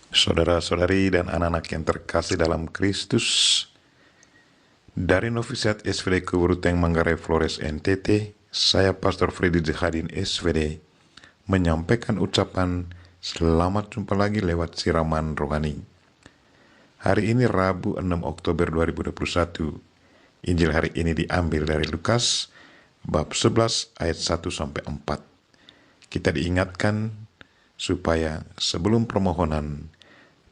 Saudara-saudari dan anak-anak yang terkasih dalam Kristus, dari Novisiat SVD Kuburuteng Manggarai Flores NTT, saya Pastor Freddy Jihadin SVD menyampaikan ucapan selamat jumpa lagi lewat siraman rohani. Hari ini Rabu 6 Oktober 2021. Injil hari ini diambil dari Lukas bab 11 ayat 1-4. Kita diingatkan supaya sebelum permohonan,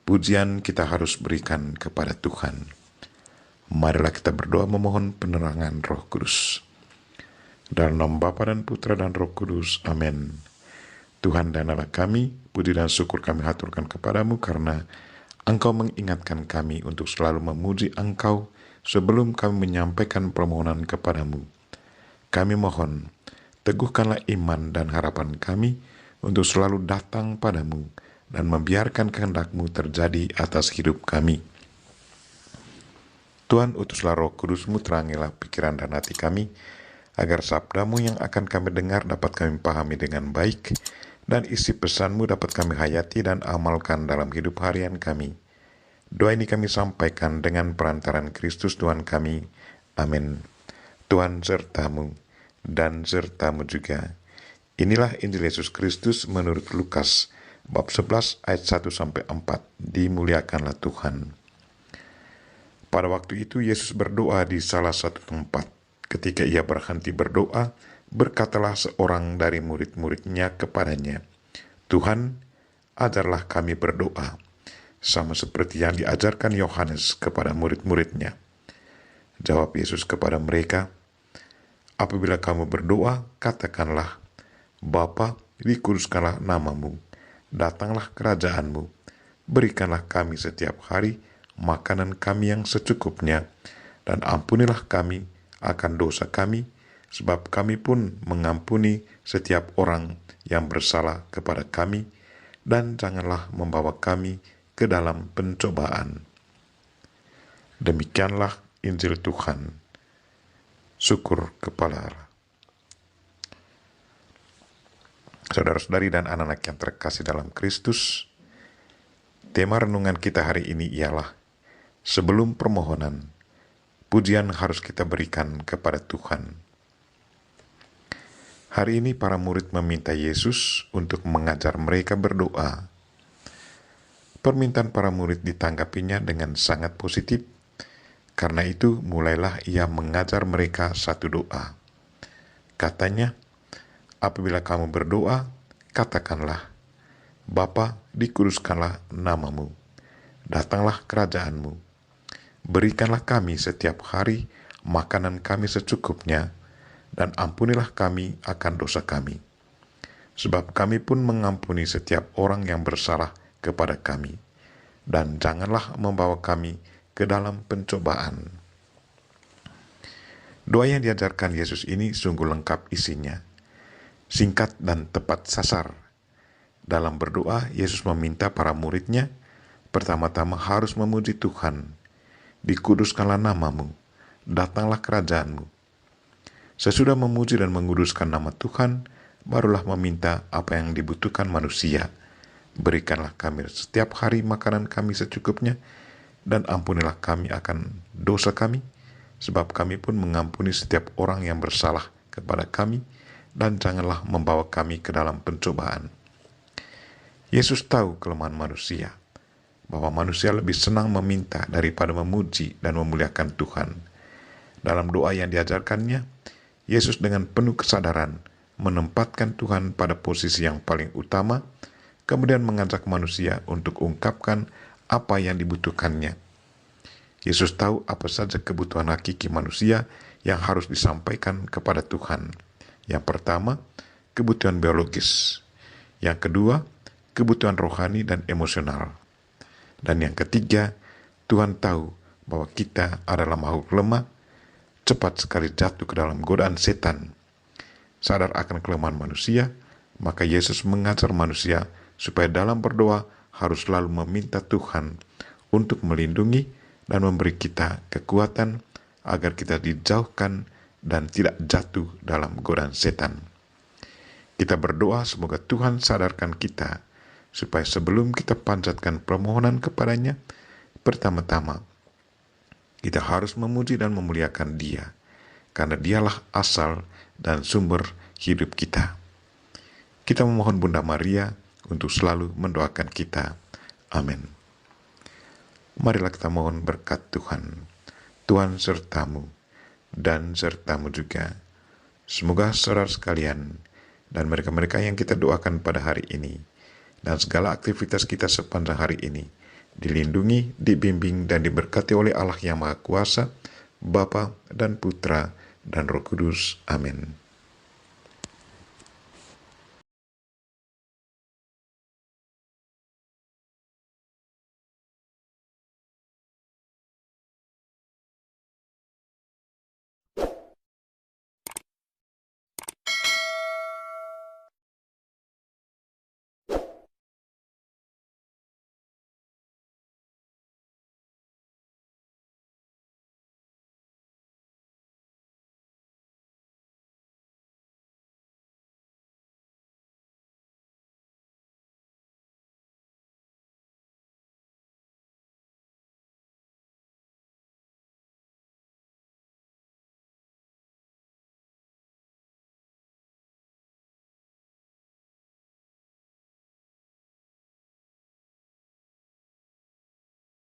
pujian kita harus berikan kepada Tuhan. Marilah kita berdoa memohon penerangan Roh Kudus. Dalam nama Bapa dan Putra dan Roh Kudus. Amin. Tuhan dan Allah kami, puji dan syukur kami haturkan kepadamu karena Engkau mengingatkan kami untuk selalu memuji Engkau sebelum kami menyampaikan permohonan kepadamu. Kami mohon, teguhkanlah iman dan harapan kami untuk selalu datang padamu dan membiarkan kehendak-Mu terjadi atas hidup kami. Tuhan, utuslah Roh Kudus-Mu, terangilah pikiran dan hati kami, agar sabda-Mu yang akan kami dengar dapat kami pahami dengan baik, dan isi pesan-Mu dapat kami hayati dan amalkan dalam hidup harian kami. Doa ini kami sampaikan dengan perantaran Kristus Tuhan kami. Amin. Tuhan serta-Mu dan serta-Mu juga. Inilah Injil Yesus Kristus menurut Lukas bab 11 ayat 1-4. Dimuliakanlah Tuhan. Pada waktu itu Yesus berdoa di salah satu tempat. Ketika ia berhenti berdoa, berkatalah seorang dari murid-muridnya kepadanya, "Tuhan, ajarlah kami berdoa, sama seperti yang diajarkan Yohanes kepada murid-muridnya." Jawab Yesus kepada mereka, "Apabila kamu berdoa, katakanlah, Bapa, dikuduskanlah namamu, datanglah kerajaanmu, berikanlah kami setiap hari makanan kami yang secukupnya, dan ampunilah kami akan dosa kami, sebab kami pun mengampuni setiap orang yang bersalah kepada kami, dan janganlah membawa kami ke dalam pencobaan." Demikianlah Injil Tuhan. Syukur kepada Allah. Saudara-saudari dan anak-anak yang terkasih dalam Kristus, tema renungan kita hari ini ialah sebelum permohonan, pujian harus kita berikan kepada Tuhan. Hari ini para murid meminta Yesus untuk mengajar mereka berdoa. Permintaan para murid ditanggapinya dengan sangat positif. Karena itu mulailah ia mengajar mereka satu doa. Katanya, "Apabila kamu berdoa, katakanlah, Bapa, dikuduskanlah namamu, datanglah kerajaanmu, berikanlah kami setiap hari makanan kami secukupnya, dan ampunilah kami akan dosa kami, sebab kami pun mengampuni setiap orang yang bersalah kepada kami, dan janganlah membawa kami ke dalam pencobaan." Doa yang diajarkan Yesus ini sungguh lengkap isinya, singkat dan tepat sasar. Dalam berdoa, Yesus meminta para muridnya pertama-tama harus memuji Tuhan. "Dikuduskanlah namamu, datanglah kerajaanmu." Sesudah memuji dan menguduskan nama Tuhan, barulah meminta apa yang dibutuhkan manusia. "Berikanlah kami setiap hari makanan kami secukupnya, dan ampunilah kami akan dosa kami, sebab kami pun mengampuni setiap orang yang bersalah kepada kami, dan janganlah membawa kami ke dalam pencobaan." Yesus tahu kelemahan manusia, bahwa manusia lebih senang meminta daripada memuji dan memuliakan Tuhan. Dalam doa yang diajarkannya, Yesus dengan penuh kesadaran menempatkan Tuhan pada posisi yang paling utama, kemudian mengajak manusia untuk ungkapkan apa yang dibutuhkannya. Yesus tahu apa saja kebutuhan hakiki manusia yang harus disampaikan kepada Tuhan. Yang pertama, kebutuhan biologis. Yang kedua, kebutuhan rohani dan emosional. Dan yang ketiga, Tuhan tahu bahwa kita adalah makhluk lemah, cepat sekali jatuh ke dalam godaan setan. Sadar akan kelemahan manusia, maka Yesus mengajar manusia supaya dalam berdoa harus selalu meminta Tuhan untuk melindungi dan memberi kita kekuatan agar kita dijauhkan dan tidak jatuh dalam godaan setan. Kita berdoa semoga Tuhan sadarkan kita supaya sebelum kita panjatkan permohonan kepadanya, pertama-tama kita harus memuji dan memuliakan Dia, karena Dialah asal dan sumber hidup kita. Kita memohon Bunda Maria untuk selalu mendoakan kita. Amin. Marilah kita mohon berkat Tuhan. Tuhan sertamu dan sertamu juga. Semoga saudara sekalian dan mereka-mereka yang kita doakan pada hari ini dan segala aktivitas kita sepanjang hari ini dilindungi, dibimbing, dan diberkati oleh Allah yang Maha Kuasa, Bapa dan Putra dan Roh Kudus. Amin.